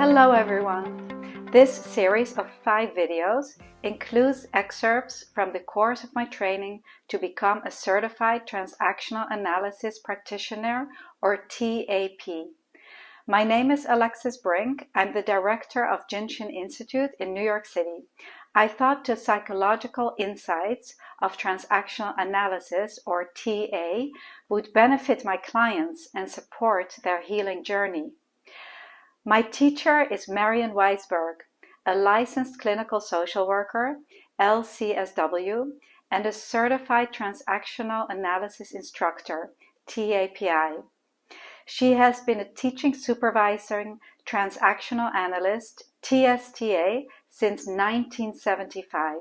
Hello everyone! This series of 5 videos includes excerpts from the course of my training to become a Certified Transactional Analysis Practitioner, or TAP. My name is Alexis Brink. I'm the director of Jinshin Institute in New York City. I thought the psychological insights of transactional analysis, or TA, would benefit my clients and support their healing journey. My teacher is Marian Weisberg, a licensed clinical social worker, LCSW, and a certified transactional analysis instructor, TAPI. She has been a teaching supervising transactional analyst, TSTA, since 1975.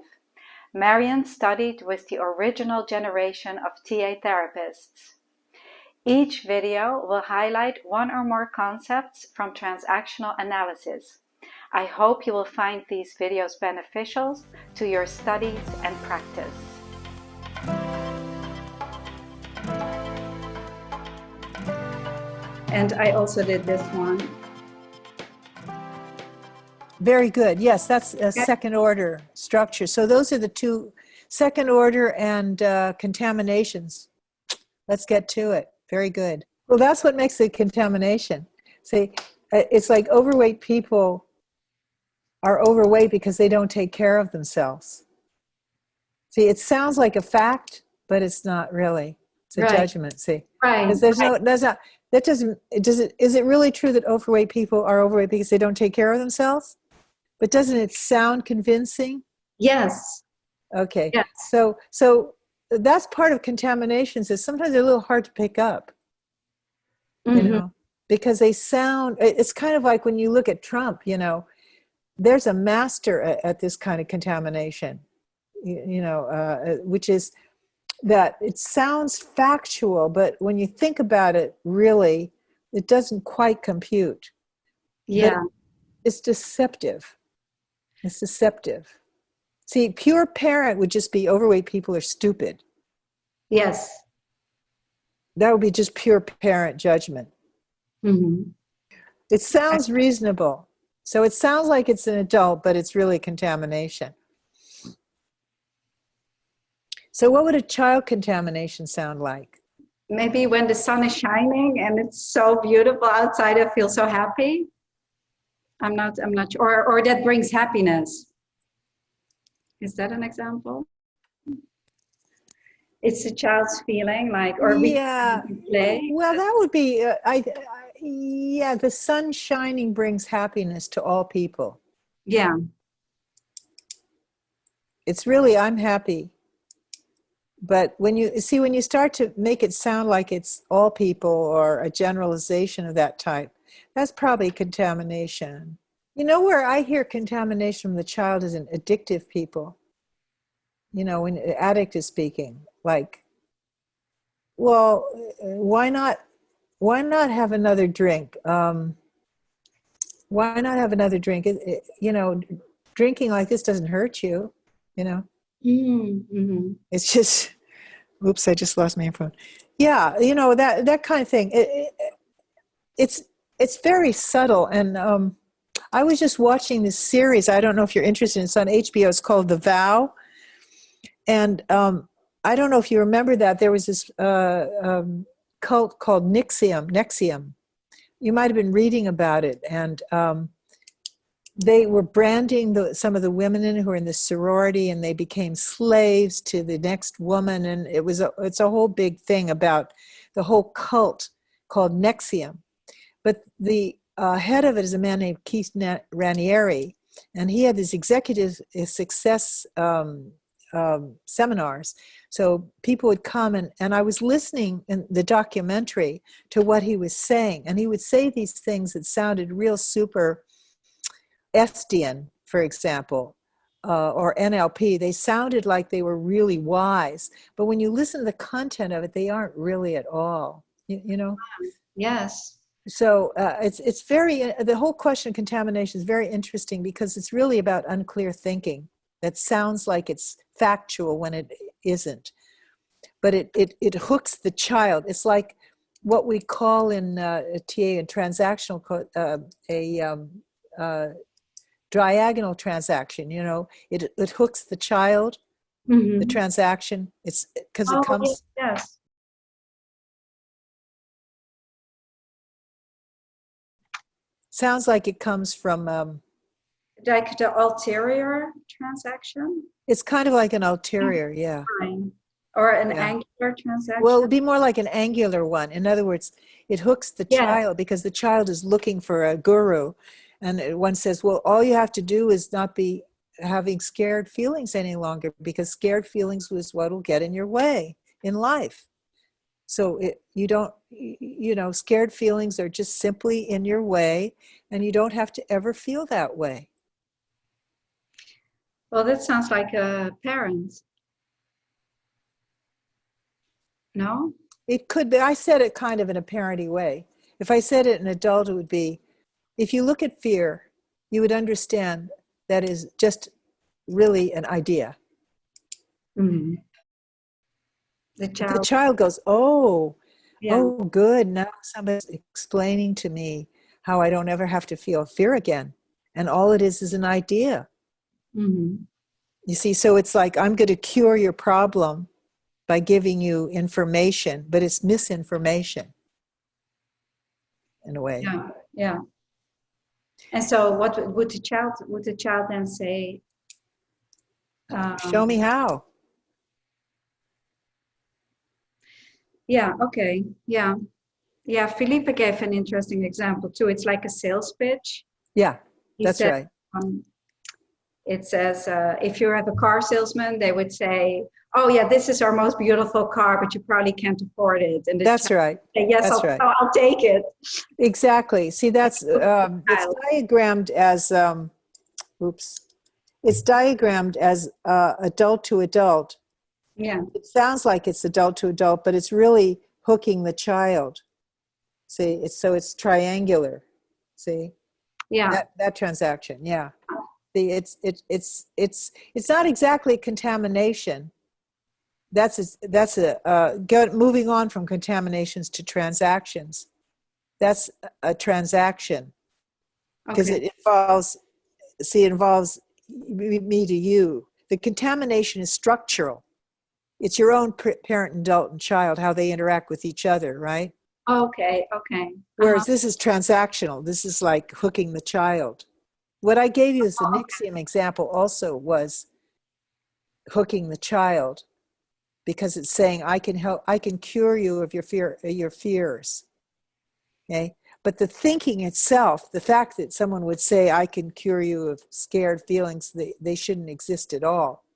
Marian studied with the original generation of TA therapists. Each video will highlight one or more concepts from transactional analysis. I hope you will find these videos beneficial to your studies and practice. And I also did this one. Very good. Yes, that's a second order structure. So those are the two, second order and contaminations. Let's get to it. Very good. Well, that's what makes it contamination. See, it's like overweight people are overweight because they don't take care of themselves. See, it sounds like a fact, but it's not really. It's a judgment. See, because there's no, that's not. That doesn't. Is it really true that overweight people are overweight because they don't take care of themselves? But doesn't it sound convincing? Yes. Okay. Yes. So that's part of contaminations, is sometimes they're a little hard to pick up, you know, because they sound, it's kind of like when you look at Trump, you know, there's a master at this kind of contamination, which is that it sounds factual, but when you think about it, really, it doesn't quite compute. Yeah. But it's deceptive. It's deceptive. See, pure parent would just be overweight people are stupid. Yes. That would be just pure parent judgment. It sounds reasonable. So it sounds like it's an adult, but it's really contamination. So what would a child contamination sound like? Maybe when the sun is shining and it's so beautiful outside, I feel so happy. I'm not sure. Or that brings happiness. Is that an example? It's a child's feeling, like, or yeah. Play. Well, that would be, yeah, the sun shining brings happiness to all people. Yeah. It's really, I'm happy. But when you start to make it sound like it's all people or a generalization of that type, that's probably contamination. You know where I hear contamination from the child is in addictive people. You know, when the addict is speaking, like, well, why not have another drink? Why not have another drink? You know, drinking like this doesn't hurt you, you know. It's just, oops, I just lost my phone. Yeah, you know, that kind of thing. It's very subtle. And I was just watching this series. I don't know if you're interested. It's on HBO. It's called The Vow. And I don't know if you remember that. There was this cult called NXIVM. You might have been reading about it. And they were branding some of the women who were in the sorority, and they became slaves to the next woman. And it's a whole big thing about the whole cult called NXIVM. But the head of it is a man named Keith Raniere, and he had these executive success seminars. So people would come, and I was listening in the documentary to what he was saying, and he would say these things that sounded real super Estian, for example, or NLP. They sounded like they were really wise, but when you listen to the content of it, they aren't really at all. You know? Yes. So it's very, the whole question of contamination is very interesting because it's really about unclear thinking that sounds like it's factual when it isn't. But it hooks the child. It's like what we call in TA and transactional diagonal transaction. You know, it hooks the child, the transaction. It's because it comes. Yes. Sounds like it comes from. Like the ulterior transaction? It's kind of like an ulterior, yeah. Or an angular transaction? Well, it would be more like an angular one. In other words, it hooks the child because the child is looking for a guru. And one says, well, all you have to do is not be having scared feelings any longer, because scared feelings was what will get in your way in life. So you don't, you know, scared feelings are just simply in your way, and you don't have to ever feel that way. Well, that sounds like a parent. No? It could be. I said it kind of in a parenty way. If I said it in adult, it would be, if you look at fear, you would understand that is just really an idea. Mm-hmm. The child goes, oh, yeah. oh, good. Now somebody's explaining to me how I don't ever have to feel fear again. And all it is an idea. Mm-hmm. You see, so it's like, I'm going to cure your problem by giving you information, but it's misinformation in a way. Yeah, yeah. And so what would the child then say? Show me how. Yeah, okay. Yeah. Yeah, Felipe gave an interesting example too. It's like a sales pitch. Yeah, that's said, right. It says, if you have a car salesman, they would say, oh yeah, this is our most beautiful car, but you probably can't afford it. And that's right. Say, yes, that's right. I'll take it. Exactly. See, that's it's diagrammed as it's diagrammed as adult to adult. Yeah. It sounds like it's adult to adult, but it's really hooking the child. See, it's triangular. See, yeah, that transaction. Yeah. See, it's not exactly contamination. That's moving on from contaminations to transactions. That's a transaction because it involves me to you. The contamination is structural. It's your own parent, adult, and child, how they interact with each other, right? Okay. Whereas this is transactional. This is like hooking the child. What I gave you as the Nixium example also was hooking the child, because it's saying, I can cure you of your fears. Okay? But the thinking itself, the fact that someone would say, I can cure you of scared feelings, they shouldn't exist at all,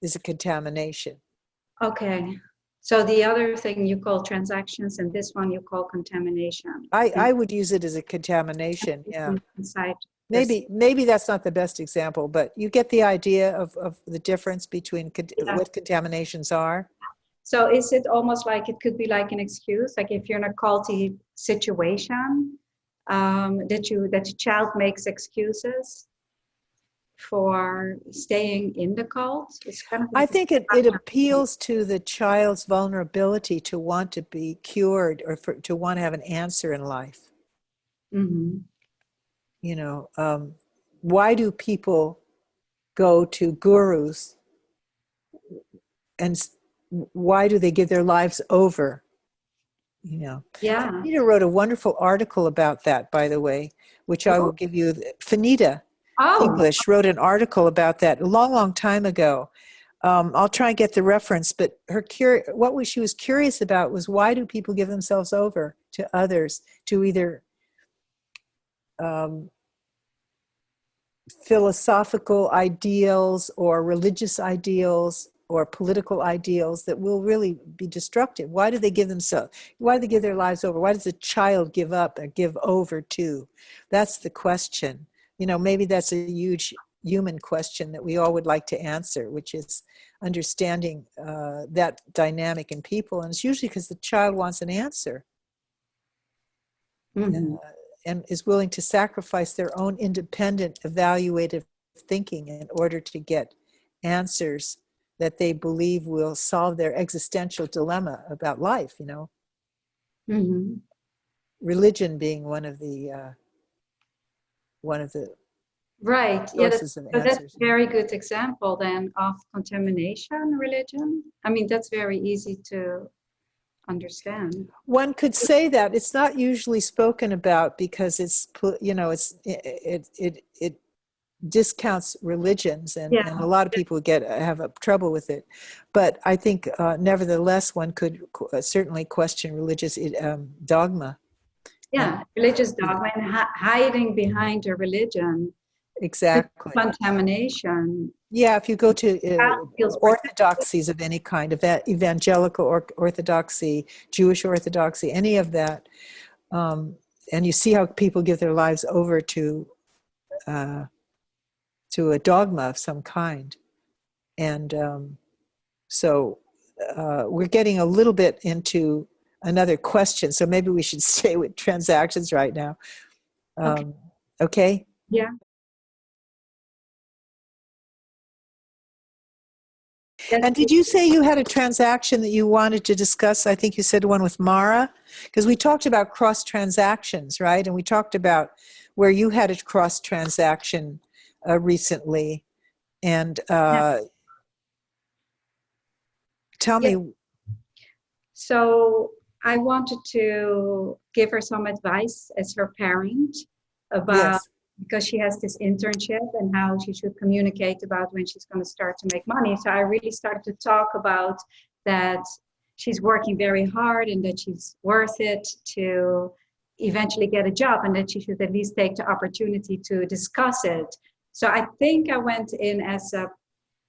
is a contamination. Okay. So the other thing you call transactions, and this one you call contamination. I would use it as a contamination, yeah. Inside Maybe that's not the best example, but you get the idea of the difference between what contaminations are. So is it almost like it could be like an excuse, like if you're in a culty situation, that the child makes excuses for staying in the cult? It's kind of I think it appeals to the child's vulnerability to want to be cured, or to want to have an answer in life. Mm-hmm. You know, why do people go to gurus, and why do they give their lives over? You know, yeah. Fanita wrote a wonderful article about that, by the way, which I will give you. Fanita English wrote an article about that a long time ago. I'll try and get the reference, but she was curious about was, why do people give themselves over to others, to either philosophical ideals or religious ideals or political ideals that will really be destructive? Why do they give their lives over? Why does a child give up or give over to? That's the question. You know, maybe that's a huge human question that we all would like to answer, which is understanding that dynamic in people. And it's usually because the child wants an answer. Mm-hmm. And is willing to sacrifice their own independent evaluative thinking in order to get answers that they believe will solve their existential dilemma about life, you know. Mm-hmm. Religion being one of the Right. Yeah, sources of so that's a answers. very good example then of contamination religion. I mean, that's very easy to understand. One could say that it's not usually spoken about because it's, you know, it discounts religions, and Yeah, a lot of people have a trouble with it. But I think nevertheless one could certainly question religious dogma. And yeah, religious dogma and hiding behind a religion, exactly. contamination. Yeah, if you go to Feels protected. orthodoxies of any kind, evangelical orthodoxy, Jewish orthodoxy, any of that, um, and you see how people give their lives over uh, to a dogma of some kind. And so we're getting a little bit into another question, so maybe we should stay with transactions right now. Okay. Okay? Yeah. And did you say you had a transaction that you wanted to discuss? I think you said one with Mara, because we talked about cross transactions, right? And we talked about where you had a cross transaction recently. And Yeah. tell Yeah. me. So I wanted to give her some advice as her parent about, Yes. because she has this internship and how she should communicate about when she's going to start to make money. So I really started to talk about that she's working very hard and that she's worth it to eventually get a job, and that she should at least take the opportunity to discuss it. So I think I went in as a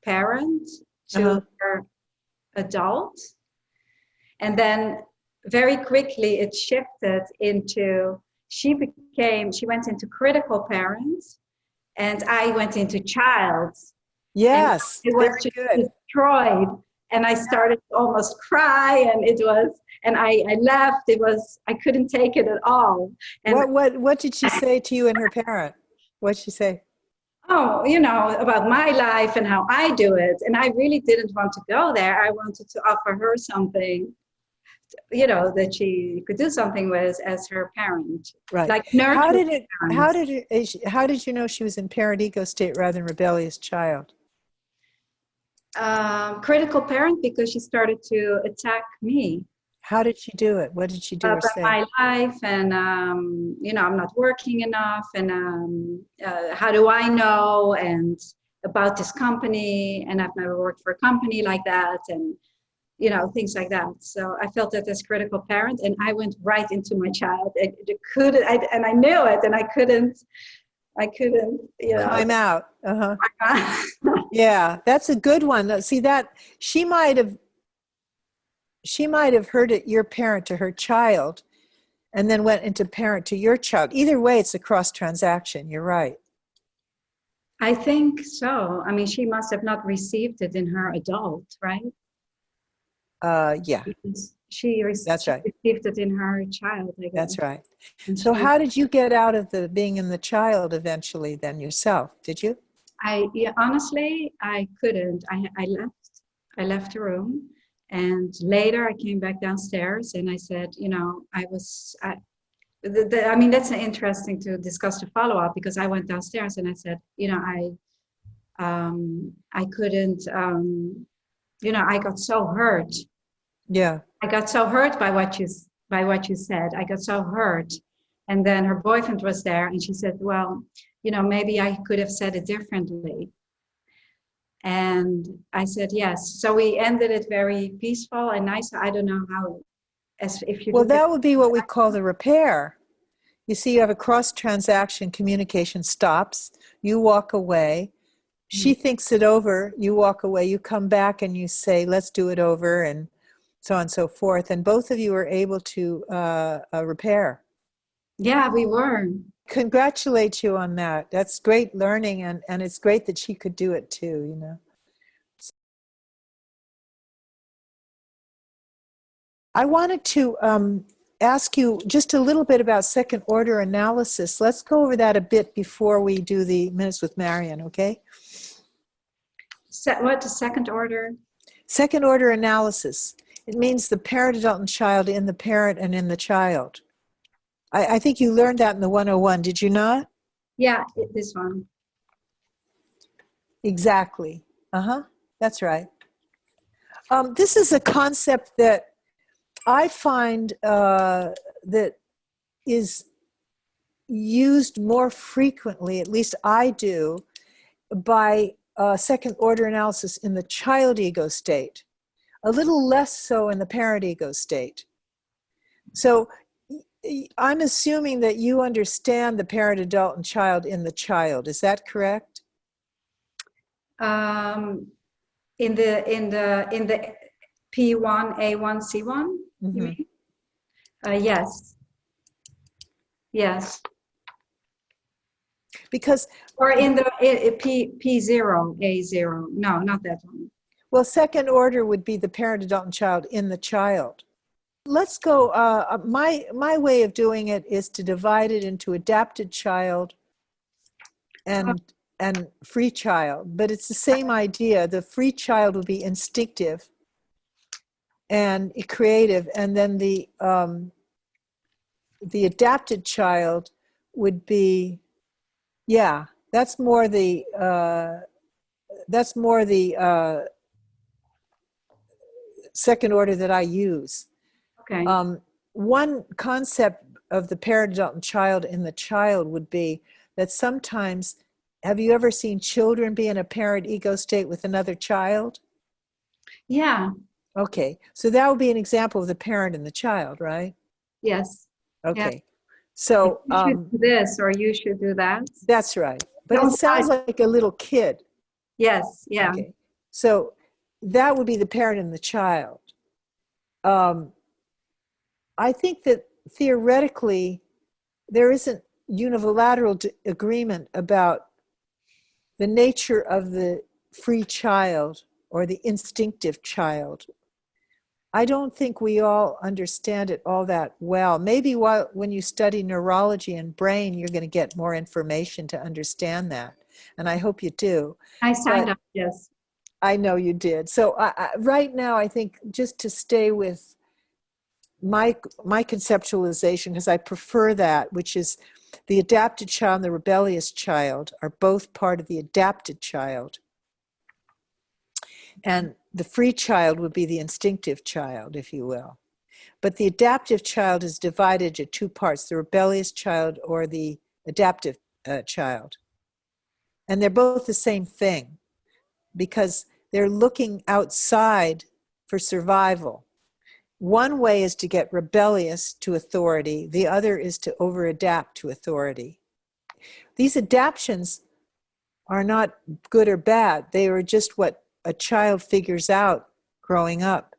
parent Uh-huh. to her adult. And then very quickly it shifted into, she went into critical parents, and I went into child. And Yes, it was very just good. destroyed. And I started to almost cry, and I left. I couldn't take it at all. And What did she say to you and her parent? What did she say? oh, about my life and how I do it. And I really didn't want to go there. I wanted to offer her something, that she could do something with as her parent, Right. like nurture parents. How did you know she was in parent ego state rather than rebellious child? Critical parent, because she started to attack me How did she do it? What did she do or about say? my life, and I'm not working enough, and how do I know, and about this company, and I've never worked for a company like that, and things like that. So I felt that as critical parent, and I went right into my child. And I knew it, and I couldn't, Climb out. Uh-huh. Yeah, that's a good one. See that she might have heard it your parent to her child and then went into parent to your child. Either way, it's a cross transaction. You're right. I think so. I mean, she must have not received it in her adult, right? Yeah, She that's right. received it in her child, I guess. That's right. And So how did you get out of the being in the child eventually then yourself? Did you? honestly, I couldn't. I left the room, and later I came back downstairs and I said, I mean, that's interesting to discuss the follow up, because I went downstairs and I said, I couldn't, I got so hurt. Yeah. I got so hurt by what you said. I got so hurt. And then her boyfriend was there, and she said, well, maybe I could have said it differently. And I said, yes. So we ended it very peaceful and nice. I don't know how, as if you Well, look at that would be what we call the repair. You see, you have a cross transaction, communication stops, you walk away, she thinks it over, you walk away, you come back and you say, let's do it over, and so on and so forth. And both of you are able to repair. Yeah, we were. Congratulate you on that. That's great learning, and it's great that she could do it too, I wanted to ask you just a little bit about second order analysis. Let's go over that a bit before we do the minutes with Marion, okay? What, the second order? Second order analysis. It means the parent, adult, and child in the parent and in the child. I think you learned that in the 101, did you not? Yeah, this one. Exactly. That's right. This is a concept that I find that is used more frequently, at least I do, by second order analysis in the child ego state, a little less so in the parent ego state. So I'm assuming that you understand the parent, adult, and child in the child. Is that correct? In the P1, A1, C1, you mean? Yes. Yes. Because Or in the P0, A0. No, not that one. well, second order would be the parent, adult, and child in the child. Let's go. My way of doing it is to divide it into adapted child and free child, but it's the same idea. The free child would be instinctive and creative, and then the adapted child would be, yeah, that's more the second order that I use. Okay. One concept of the parent, adult, and child in the child would be that sometimes, have you ever seen children be in a parent ego state with another child? Yeah. Okay, so that would be an example of the parent and the child, right? Yes. Okay, Yes. so you should do this or you should do that. that's right. But Don't it sounds like a little kid. Yes. Yeah. Okay, so that would be the parent and the child. I think that theoretically there isn't unilateral agreement about the nature of the free child or the instinctive child. I don't think we all understand it all that well. Maybe when you study neurology and brain, you're going to get more information to understand that. And I hope you do. I signed up, yes. I know you did. So right now, I think just to stay with my conceptualization, because I prefer that, which is the adapted child and the rebellious child are both part of the adapted child. And the free child would be the instinctive child, if you will. But the adaptive child is divided into two parts, the rebellious child or the adaptive child. And they're both the same thing because they're looking outside for survival. One way is to get rebellious to authority. The other is to over-adapt to authority. These adaptions are not good or bad. They are just what a child figures out growing up,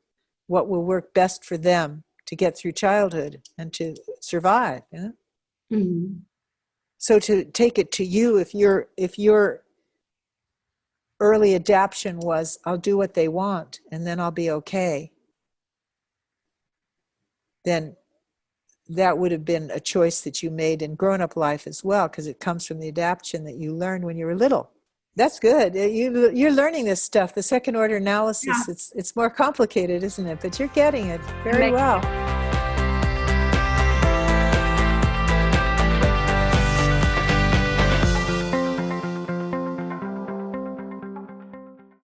what will work best for them to get through childhood and to survive. You know? Mm-hmm. So to take it to you, if your early adaptation was, I'll do what they want and then I'll be okay, then that would have been a choice that you made in grown-up life as well, because it comes from the adaptation that you learned when you were little. That's good. You're learning this stuff. The second order analysis, yeah. It's more complicated, isn't it? But you're getting it very well.